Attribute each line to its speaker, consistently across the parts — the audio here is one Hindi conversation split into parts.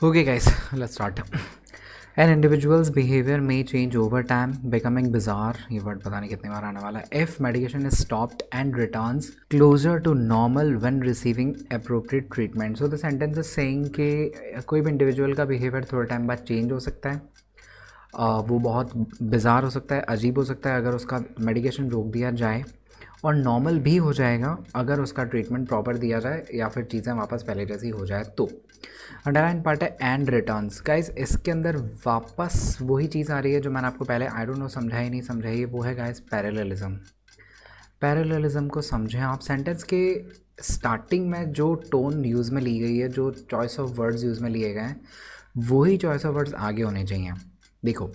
Speaker 1: Okay, guys, let's start. An individual's behavior may change over time, becoming bizarre. ये वर्ड पता नहीं कितनी बार आने वाला है. If medication is stopped and returns closer to normal when receiving appropriate treatment. So the sentence is saying कि कोई भी इंडिविजुअल का बिहेवियर थोड़े टाइम बाद चेंज हो सकता है. वो बहुत बिज़ार हो सकता है, अजीब हो सकता है अगर उसका मेडिकेशन रोक दिया जाए, और नॉर्मल भी हो जाएगा अगर उसका ट्रीटमेंट प्रॉपर दिया जाए या फिर चीज़ें वापस पहले जैसी हो जाए तो. अंडरलाइन पार्ट है एंड रिटर्न्स. गाइस इसके अंदर वापस वही चीज़ आ रही है जो मैंने आपको पहले आई डोंट नो समझाई नहीं समझाई, वो है गाइस पैरेललिज्म. पैरेललिज्म को समझें आप. सेंटेंस के स्टार्टिंग में जो टोन यूज़ में ली गई है, जो चॉइस ऑफ वर्ड्स यूज़ में लिए गए हैं, वही चॉइस ऑफ वर्ड्स आगे होने चाहिए. देखो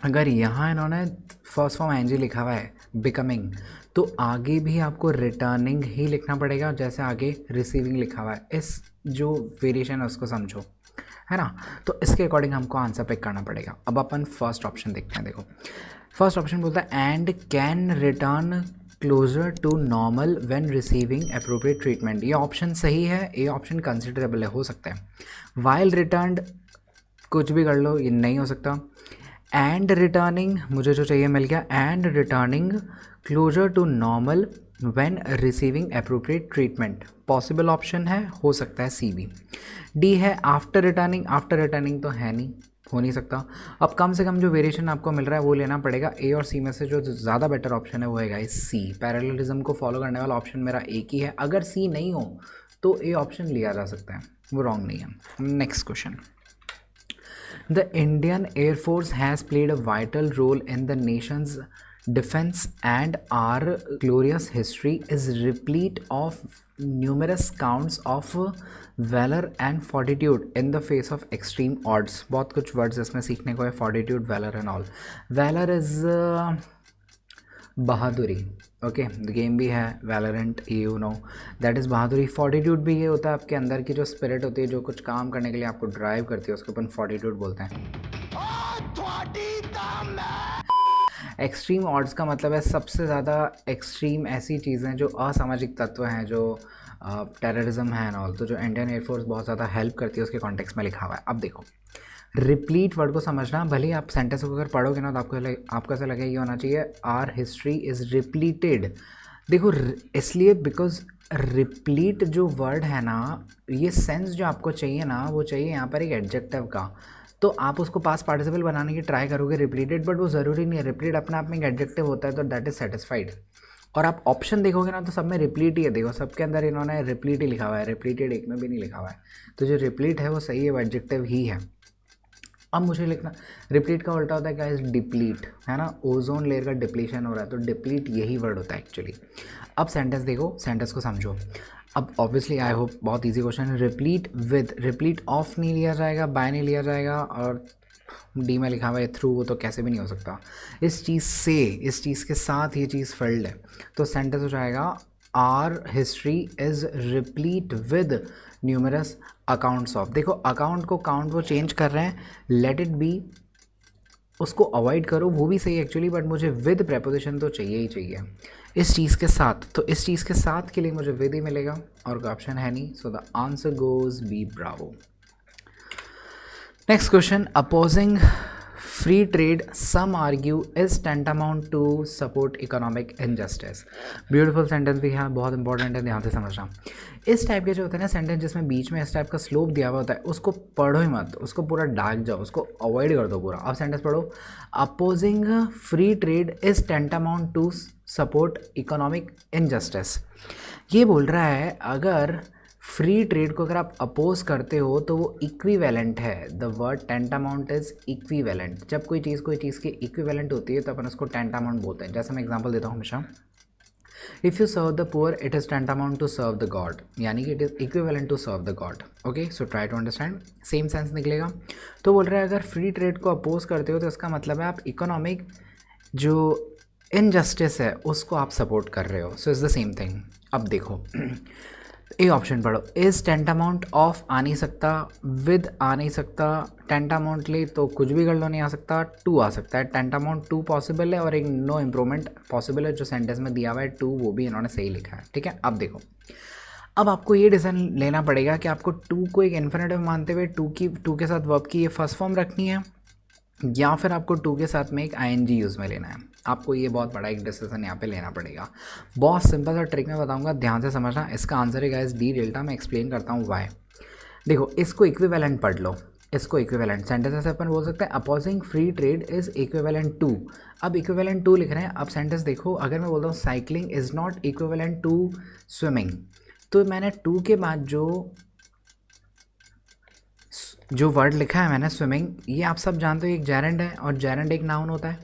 Speaker 1: अगर यहाँ इन्होंने फर्स्ट फॉर्म एनजी लिखा हुआ है बिकमिंग, तो आगे भी आपको रिटर्निंग ही लिखना पड़ेगा जैसे आगे रिसीविंग लिखा हुआ है. इस जो वेरिएशन है उसको समझो, है ना. तो इसके अकॉर्डिंग हमको आंसर पिक करना पड़ेगा. अब अपन फर्स्ट ऑप्शन देखते हैं. देखो फर्स्ट ऑप्शन बोलता है and can return closer to normal when receiving appropriate treatment. ये ऑप्शन सही है, ये ऑप्शन कंसिडरेबल है, हो सकता है. वाइल रिटर्न कुछ भी कर लो, ये नहीं हो सकता. एंड रिटर्निंग मुझे जो चाहिए मिल गया. And returning closer to normal when receiving appropriate treatment possible option है, हो सकता है सी बी. डी है आफ्टर रिटर्निंग. आफ्टर रिटर्निंग तो है नहीं, हो नहीं सकता. अब कम से कम जो वेरिएशन आपको मिल रहा है वो लेना पड़ेगा. ए और सी में से जो ज़्यादा बेटर ऑप्शन है वो है गाइस सी. पैरेललिज्म को फॉलो करने वाला ऑप्शन मेरा एक ही है. अगर सी नहीं हो तो ए ऑप्शन लिया जा सकता है, वो रॉन्ग नहीं है. Next question. The Indian Air Force has played a vital role in the nation's defense, and our glorious history is replete of numerous counts of valor and fortitude in the face of extreme odds. बहुत कुछ वर्ड्स इसमें सीखने को है. fortitude, valor and all. valor is बहादुरी. ओके गेम भी है Valorant, you know that is बहादुरी. फोर्टिट्यूड भी ये होता है आपके अंदर की जो स्पिरिट होती है, जो कुछ काम करने के लिए आपको ड्राइव करती है, उसको अपन फोर्टिट्यूड बोलते हैं. एक्सट्रीम ऑड्स का मतलब है सबसे ज़्यादा एक्सट्रीम ऐसी चीज़ें जो असामाजिक तत्व हैं, जो टेररिज्म है एंड ऑल. तो जो इंडियन एयरफोर्स बहुत ज़्यादा हेल्प करती है उसके कॉन्टेक्स्ट में लिखा हुआ है. अब देखो रिप्लीट वर्ड को समझना. भले ही आप सेंटेंस को अगर पढ़ोगे ना तो आपको ऐसा लगेगा ये होना चाहिए आर हिस्ट्री इज़ रिप्लीटेड. देखो इसलिए बिकॉज रिप्लीट जो वर्ड है ना, ये सेंस जो आपको चाहिए ना, वो चाहिए यहाँ पर एक एडजेक्टिव का. तो आप उसको पास्ट पार्टिसिपल बनाने की ट्राई करोगे रिप्लीटेड, बट वो ज़रूरी नहीं है. रिप्लीट अपने आप में एक एडजेक्टिव होता है, तो दैट इज़ सेटिस्फाइड. और आप ऑप्शन देखोगे ना तो सब में रिप्लीट ही है. देखो सबके अंदर इन्होंने रिप्लीट ही लिखा हुआ है, रिप्लीटेड एक में भी नहीं लिखा हुआ है. तो जो रिप्लीट है वो सही है, वो एडजेक्टिव ही है. अब मुझे लिखना, रिप्लीट का उल्टा होता है गाइस डिप्लीट, है ना. ओजोन लेयर का डिप्लीशन हो रहा है, तो डिप्लीट यही वर्ड होता है एक्चुअली. अब सेंटेंस देखो, सेंटेंस को समझो. अब ऑब्वियसली आई होप बहुत इजी क्वेश्चन है. रिप्लीट विद, रिप्लीट ऑफ नहीं लिया जाएगा, बाय नहीं लिया जाएगा, और डी में लिखा हुआ है थ्रू, वो तो कैसे भी नहीं हो सकता. इस चीज़ से, इस चीज़ के साथ ये चीज़ फिल्ड है, तो सेंटेंस हो जाएगा or history is replete with numerous accounts of. देखो अकाउंट को काउंट वो चेंज कर रहे हैं, लेट इट बी, उसको अवॉइड करो, वो भी सही एक्चुअली, बट मुझे विद प्रेपोजिशन तो चाहिए ही चाहिए इस चीज़ के साथ. तो इस चीज़ के साथ के लिए मुझे विद ही मिलेगा, और कोई ऑप्शन है नहीं. So the answer goes B. Bravo. Next question. Opposing free trade some argue is tantamount to support economic injustice. Beautiful sentence भी है, बहुत इंपॉर्टेंट है, ध्यान से समझना. इस टाइप के जो होते हैं ना सेंटेंस जिसमें बीच में इस टाइप का स्लोप दिया हुआ होता है, उसको पढ़ो ही मत, उसको पूरा डाक जाओ, उसको अवॉइड कर दो पूरा. अब सेंटेंस पढ़ो. Opposing free trade is tantamount to support economic injustice. ये बोल रहा है अगर फ्री ट्रेड को अगर आप अपोज करते हो तो वो इक्विवेलेंट है. The word tantamount is equivalent. जब कोई चीज़ की इक्विवेलेंट होती है तो अपन उसको टेंटामाउंट बोलते हैं. जैसे मैं एग्जांपल देता हूँ हमेशा, if you serve the poor it is tantamount to serve the god, यानी कि it is equivalent to serve the god. Okay so try to understand, same sense निकलेगा. तो बोल रहा है अगर फ्री ट्रेड को अपोज करते हो तो इसका मतलब है आप इकोनॉमिक जो इनजस्टिस है उसको आप सपोर्ट कर रहे हो. So is the same thing. अब देखो ए ऑप्शन पढ़ो. इज़ टेंटामाउंट ऑफ आ नहीं सकता, विद आ नहीं सकता, टेंटामाउंट ले तो कुछ भी कर लो नहीं आ सकता, टू आ सकता है. टेंटामाउंट टू पॉसिबल है, और एक नो इम्प्रूवमेंट पॉसिबल है. जो सेंटेंस में दिया हुआ है टू, वो भी इन्होंने सही लिखा है. ठीक है. अब देखो अब आपको ये डिसीजन लेना पड़ेगा कि आपको टू को एक इन्फिनेटिव मानते हुए टू के साथ वर्ब की ये फर्स्ट फॉर्म रखनी है, या फिर आपको टू के साथ में एक आईएनजी यूज़ में लेना है। आपको ये बहुत बड़ा एक डिसीजन यहाँ पे लेना पड़ेगा। बहुत सिंपल सा ट्रिक मैं बताऊँगा, ध्यान से समझना। इसका आंसर है गाइस डी डेल्टा। मैं एक्सप्लेन करता हूँ वाई। देखो, इसको इक्विवेलेंट पढ़ लो। इसको इक्विवेलेंट सेंटेंस ऐसे अपन बोल सकते हैं, opposing free trade is equivalent to. अब इक्विवेलेंट टू लिख रहे हैं। अब सेंटेंस देखो, अगर मैं बोलता हूँ cycling is not equivalent to swimming, तो मैंने टू के बाद जो वर्ड लिखा है मैंने स्विमिंग, ये आप सब जानते हो एक जेरेंड है, और जेरेंड एक नाउन होता है,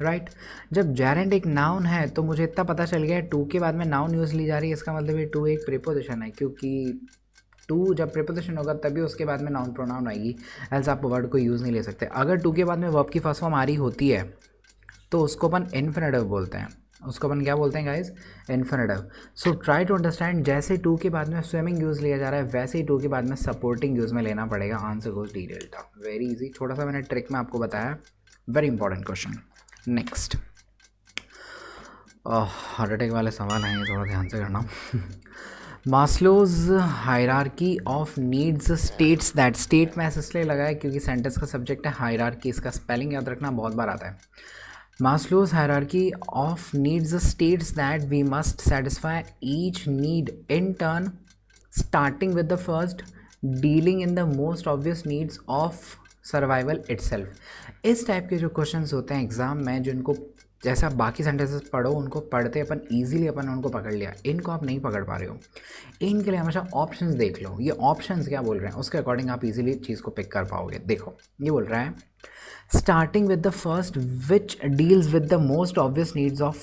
Speaker 1: राइट। जब जेरेंड एक नाउन है तो मुझे इतना पता चल गया है टू के बाद में नाउन यूज़ ली जा रही है, इसका मतलब ये टू एक प्रीपोजिशन है, क्योंकि टू जब प्रीपोजिशन होगा तभी उसके बाद में नाउन प्रोनाउन आएगी, एल्स आप वर्ड को यूज़ नहीं ले सकते। अगर टू के बाद में वर्ब की फर्स्ट फॉर्म आ रही होती है तो उसको अपन इन्फिनेटिव बोलते हैं। उसको अपन क्या बोलते हैं guys? Infinitive. So try to understand, जैसे टू के बाद में स्विमिंग यूज़ लिया जा रहा है वैसे ही टू के बाद में सपोर्टिंग यूज़ में लेना पड़ेगा। Answer goes D delta. Very easy, छोटा सा मैंने ट्रिक में आपको बताया, very important question. Next, heart attack वाले सवाल हैं, थोड़ा ध्यान से करना। Maslow's hierarchy of needs states that, state में इसलिए लगा है क्योंकि सेंटेंस का सब्जेक्ट है हायरार्की, इसका स्पेलिंग याद रखना, बहुत बार आता है। Maslow's hierarchy of needs states that we must satisfy each need in turn, starting with the first, dealing in the most obvious needs of survival itself। इस टाइप के जो क्वेश्चंस होते हैं एग्जाम में, जिनको जैसा बाकी सेंटेंसेस पढ़ो उनको पढ़ते अपन ईजिली अपन उनको पकड़ लिया, इनको आप नहीं पकड़ पा रहे हो, इनके लिए हमेशा ऑप्शंस देख लो। ये ऑप्शंस क्या बोल रहे हैं उसके अकॉर्डिंग आप इजीली चीज़ को पिक कर पाओगे। देखो, ये बोल रहा है starting with the first which deals with the most obvious needs of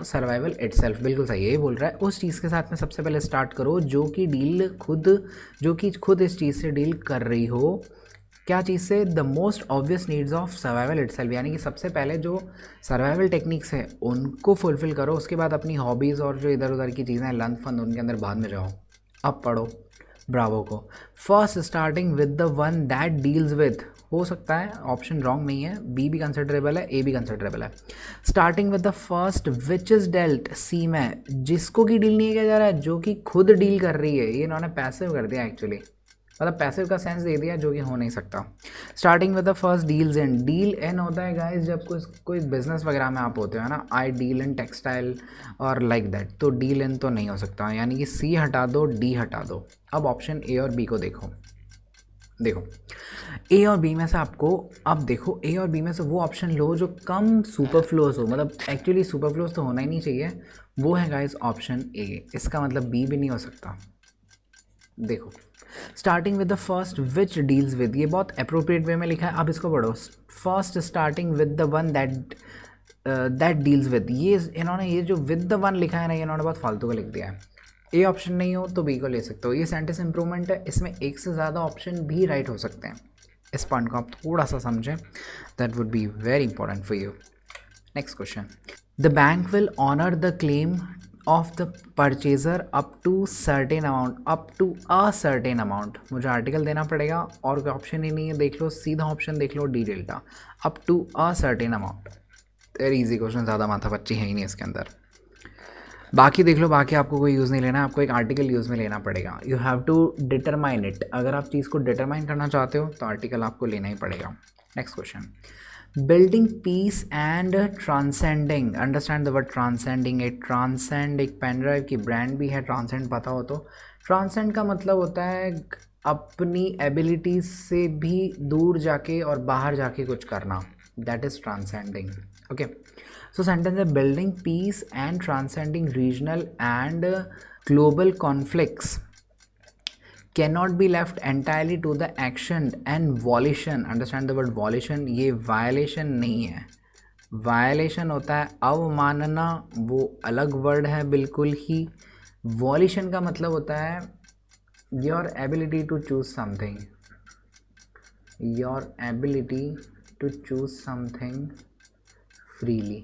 Speaker 1: survival itself. बिल्कुल सही है, ये बोल रहा है उस चीज़ के साथ में सबसे पहले स्टार्ट करो जो कि खुद इस चीज़ से डील कर रही हो। क्या चीज़ से? The most obvious needs of survival itself, यानी कि सबसे पहले जो सर्वाइवल टेक्निक्स है उनको फुलफिल करो, उसके बाद अपनी हॉबीज़ और जो इधर उधर की चीज़ें हैं लंच फंद उनके अंदर बाद में जाओ। अब पढ़ो ब्रावो को। First starting with the one that deals with, हो सकता है ऑप्शन रॉन्ग नहीं है, बी भी कंसिडरेबल है, ए भी कंसिडरेबल है। Starting with the first which is dealt, C में जिसको की डील नहीं किया जा रहा है, जो कि खुद डील कर रही है, ये इन्होंने पैसिव कर दिया एक्चुअली, मतलब पैसिव का सेंस दे दिया जो कि हो नहीं सकता। Starting with the first deals in, deal in होता है गाइस जब कोई बिजनेस वगैरह में आप होते हो ना, आई डील इन टेक्सटाइल और लाइक दैट, तो डील इन तो नहीं हो सकता, यानी कि सी हटा दो, डी हटा दो। अब ऑप्शन ए और बी को देखो ए और बी में से आपको, अब देखो ए और बी में से वो ऑप्शन लो जो कम सुपरफ्लोस हो, मतलब एक्चुअली सुपरफ्लोस तो होना ही नहीं चाहिए, वो है गाइस ऑप्शन ए। इसका मतलब बी भी नहीं हो सकता। देखो, starting with the first which deals with, ये बहुत अप्रोप्रिएट वे में लिखा है। अब इसको पढ़ो, first starting with the one that deals with, ये इन्होंने ये जो विद द वन लिखा है ना, ये इन्होंने बहुत फालतू का लिख दिया है। ए ऑप्शन नहीं हो तो बी को ले सकते हो। ये सेंटेंस इंप्रूवमेंट है, इसमें एक से ज़्यादा ऑप्शन भी राइट हो सकते हैं। इस पॉइंट को आप थोड़ा सा समझें, that would be very important for you. Next question, the bank will honour the claim of the purchaser up to certain amount, up to a certain amount. मुझे आर्टिकल देना पड़ेगा और कोई ऑप्शन ही नहीं है, देख लो सीधा ऑप्शन देख लो, D delta, up to a certain amount. Very easy question, ज़्यादा माथा पच्ची है ही नहीं इसके अंदर। बाकी देख लो, बाकी आपको कोई यूज़ नहीं लेना, आपको एक आर्टिकल यूज़ में लेना पड़ेगा। You have to determine it, अगर आप चीज़ को डिटरमाइन करना चाहते हो तो आर्टिकल आपको लेना ही पड़ेगा। Next question, building peace and transcending, understand the word transcending. एक ट्रांसेंड एक पेन ड्राइव की ब्रांड भी है, ट्रांसेंड पता हो तो। ट्रांसेंड का मतलब होता है अपनी एबिलिटीज से भी दूर जाके और बाहर जाके कुछ करना, that is transcending. Okay, so sentence है building peace and transcending regional and global conflicts cannot be left entirely to the action and volition, understand the word volition, ये violation नहीं है, violation होता है अवमानना, वो अलग वर्ड है बिल्कुल ही। volition का मतलब होता है your ability to choose something, your ability to choose something freely।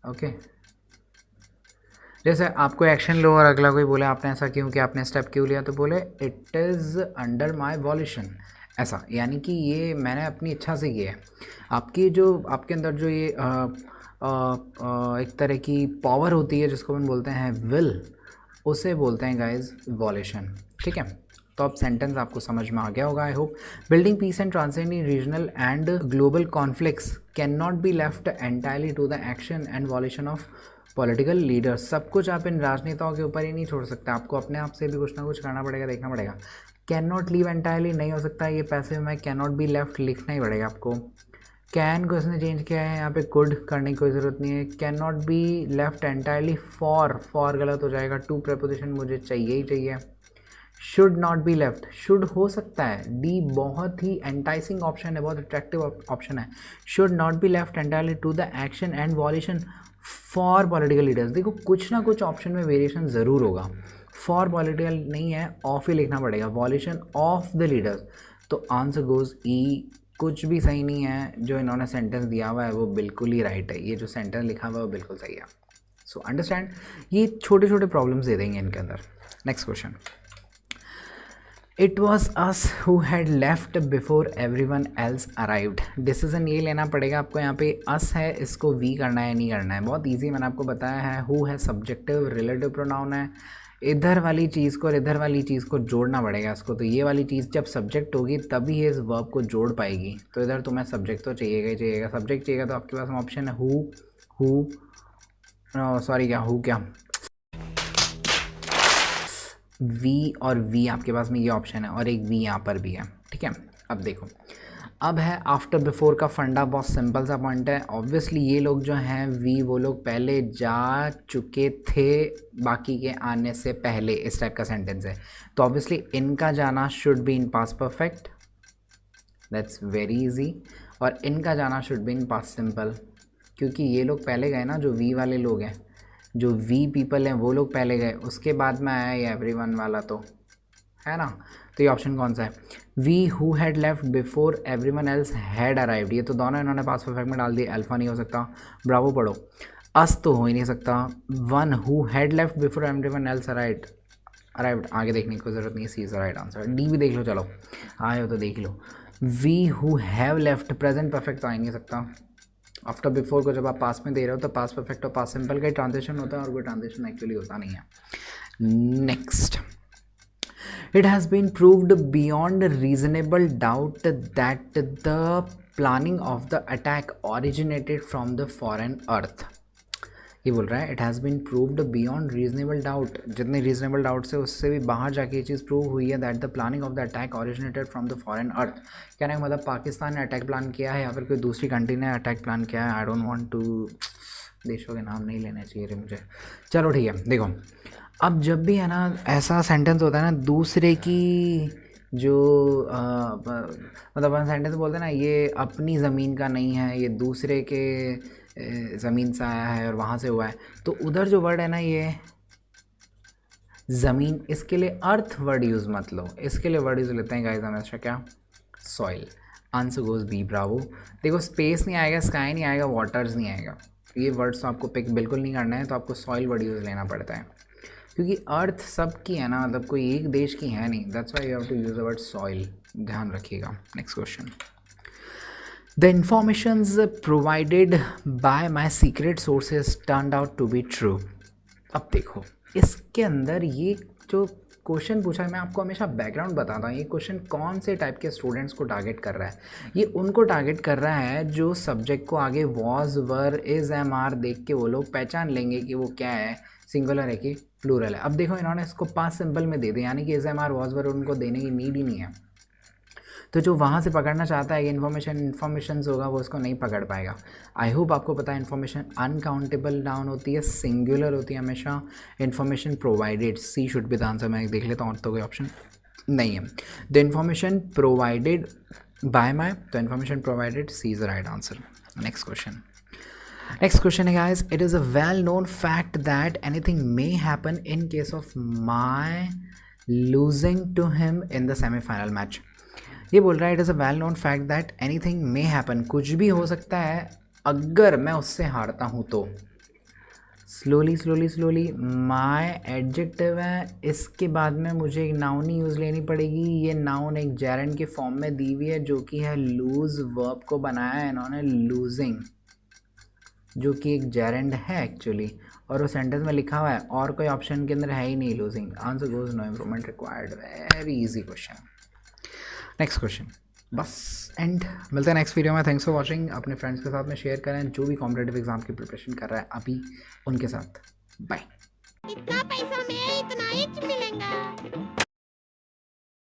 Speaker 1: Okay, जैसे आपको एक्शन लो और अगला कोई बोले आपने ऐसा क्यों किया, आपने स्टेप क्यों लिया, तो बोले it is under my violation, ऐसा, यानी कि ये मैंने अपनी इच्छा से किया है। आपकी जो आपके अंदर जो ये एक तरह की पावर होती है जिसको अपन बोलते हैं विल, उसे बोलते हैं गाइज वॉल्यूशन। ठीक है, तो अब सेंटेंस आपको समझ में आ गया होगा I hope. Building peace and transcending regional and global conflicts can not be left entirely to the action and volition of political leaders. सब कुछ आप इन राजनेताओं के ऊपर ही नहीं छोड़ सकते, आपको अपने आप से भी कुछ ना कुछ करना पड़ेगा, देखना पड़ेगा। कैन नॉट लीव एंटायरली नहीं हो सकता, ये पैसे में कैन नॉट बी लेफ्ट लिखना ही पड़ेगा आपको। कैन को इसने चेंज किया है, यहाँ पे कुड करने की कोई ज़रूरत नहीं है। Can not be left entirely for गलत हो जाएगा, टू प्रेपोजिशन मुझे चाहिए ही चाहिए। Should not be left, should हो सकता है, डी बहुत ही एंटाइसिंग ऑप्शन है, बहुत अट्रैक्टिव ऑप्शन है। Should not be left entirely to the action and volition for political leaders. देखो कुछ ना कुछ ऑप्शन में वेरिएशन ज़रूर होगा, फॉर पॉलिटिकल नहीं है, ऑफ ही लिखना पड़ेगा, वॉल्यूशन ऑफ द लीडर्स। तो आंसर गोज ई। कुछ भी सही नहीं है, जो इन्होंने सेंटेंस दिया हुआ है वो बिल्कुल ही राइट है, ये जो सेंटेंस लिखा हुआ है वो बिल्कुल सही है। सो अंडरस्टैंड, ये छोटे छोटे प्रॉब्लम्स दे देंगे इनके अंदर। Next question, it was us who had left before every one else arrived. Decision ये लेना पड़ेगा आपको, यहाँ पे अस है, इसको वी करना है नहीं करना है, बहुत ईजी मैंने आपको बताया है। हु है सब्जेक्टिव रिलेटिव प्रोनाउन है, इधर वाली चीज़ को और इधर वाली चीज़ को जोड़ना पड़ेगा इसको, तो ये वाली चीज़ जब सब्जेक्ट होगी तभी ये इस वर्ब को जोड़ पाएगी। तो इधर तुम्हें सब्जेक्ट तो चाहिएगा ही चाहिएगा, सब्जेक्ट चाहिएगा तो आपके पास ऑप्शन है हु सॉरी क्या हु क्या वी और वी आपके पास में ये ऑप्शन है, और एक वी यहाँ पर भी है। ठीक है, अब देखो, अब है आफ्टर बिफोर का फंडा, बहुत सिंपल सा पॉइंट है। ऑब्वियसली ये लोग जो हैं वी, वो लोग पहले जा चुके थे बाकी के आने से पहले, इस टाइप का सेंटेंस है, तो ऑब्वियसली इनका जाना should be in past perfect, that's very easy. और इनका जाना should be in past simple, क्योंकि ये लोग पहले गए ना, जो वी वाले लोग हैं, जो वी पीपल हैं वो लोग पहले गए, उसके बाद में आया ये एवरीवन वाला, तो है ना। तो ये ऑप्शन कौन सा है, we who had left before everyone else had arrived, ये तो दोनों इन्होंने पास्ट परफेक्ट में डाल दिया, अल्फा नहीं हो सकता, ब्रावो पढ़ो। अस तो हो ही नहीं सकता, one who had left before everyone else arrived आगे देखने की कोई ज़रूरत नहीं है, C is right answer. D भी देख लो, चलो आए हो तो देख लो। We who have left present perfect तो आ ही नहीं सकता, आफ्टर बिफोर को जब आप पास में दे रहे हो तो पास परफेक्ट और पास सिंपल का ही ट्रांजेक्शन होता है, और कोई ट्रांजेक्शन एक्चुअली होता नहीं है। Next, it has been proved beyond reasonable doubt that the planning of the attack originated from the foreign earth. ये बोल रहा है it has been proved beyond reasonable doubt, जितने रीजनेबल डाउट से उससे भी बाहर जाके ये चीज़ प्रूव हुई है that the planning of the attack originated from the foreign earth. कहने का मतलब पाकिस्तान ने अटैक प्लान किया है या फिर कोई दूसरी कंट्री ने अटैक प्लान किया है। आई डोंट वांट टू, देशों के नाम नहीं लेने चाहिए रे मुझे। चलो ठीक है, देखो अब जब भी है ना ऐसा सेंटेंस होता है ना दूसरे की जो मतलब अपन सेंटेंस बोलते हैं ना, ये अपनी ज़मीन का नहीं है, ये दूसरे के ज़मीन से आया है और वहाँ से हुआ है, तो उधर जो वर्ड है ना ये ज़मीन, इसके लिए अर्थ वर्ड यूज़ मत लो, इसके लिए वर्ड यूज़ लेते हैं गाइस हमेशा क्या, soil. Answer goes B, bravo. देखो स्पेस नहीं आएगा, स्काई नहीं आएगा, वाटर्स नहीं आएगा, ये वर्ड्स तो आपको पिक बिल्कुल नहीं करना है, तो आपको सॉइल वर्ड यूज़ लेना पड़ता है, क्योंकि अर्थ सबकी है ना, मतलब कोई एक देश की है नहीं, that's why you have to use the word soil, ध्यान रखिएगा। Next question, the informations provided by my secret sources turned out to be true. अब देखो इसके अंदर ये जो क्वेश्चन पूछा है, मैं आपको हमेशा बैकग्राउंड बताता हूँ, ये क्वेश्चन कौन से टाइप के स्टूडेंट्स को टारगेट कर रहा है। ये उनको टारगेट कर रहा है जो सब्जेक्ट को आगे was were is am are देख के वो लोग पहचान लेंगे कि वो क्या है, सिंगुलर है कि प्लूरल है। अब देखो इन्होंने इसको पास्ट सिंपल में दे दिया, यानी कि is am are was were उनको देने की नीड ही नहीं है, तो जो वहाँ से पकड़ना चाहता है कि इन्फॉर्मेशन होगा वो उसको नहीं पकड़ पाएगा। आई होप आपको पता है इन्फॉर्मेशन अनकाउंटेबल नाउन होती है, सिंगुलर होती है हमेशा। Information provided, C should be the answer, मैं देख लेता हूँ और तो कोई ऑप्शन नहीं है। The information provided by my, तो information provided, C is the right answer. Next question, next question है guys, it is a well known fact that anything may happen in case of my losing to him in the semi-final match। ये बोल रहा है it is a well known fact that anything may happen, कुछ भी हो सकता है अगर मैं उससे हारता हूँ तो। Slowly slowly slowly, my adjective है, इसके बाद में मुझे एक नाउन ही यूज़ लेनी पड़ेगी। ये नाउन एक जेरेंड के फॉर्म में दी हुई है जो कि है लूज, वर्ब को बनाया है इन्होंने लूजिंग, जो कि एक जेरेंड है एक्चुअली, और वो सेंटेंस में लिखा हुआ है और कोई ऑप्शन के अंदर है ही नहीं losing, answer goes no improvement required. Very easy question. Next question बस एंड, मिलते हैं नेक्स्ट वीडियो में। Thanks for watching. अपने फ्रेंड्स के साथ में शेयर करें जो भी कॉम्पिटेटिव एग्जाम की प्रिपरेशन कर रहा है अभी, उनके साथ। बाय।
Speaker 2: इतना पैसा में इतना ही मिलेगा।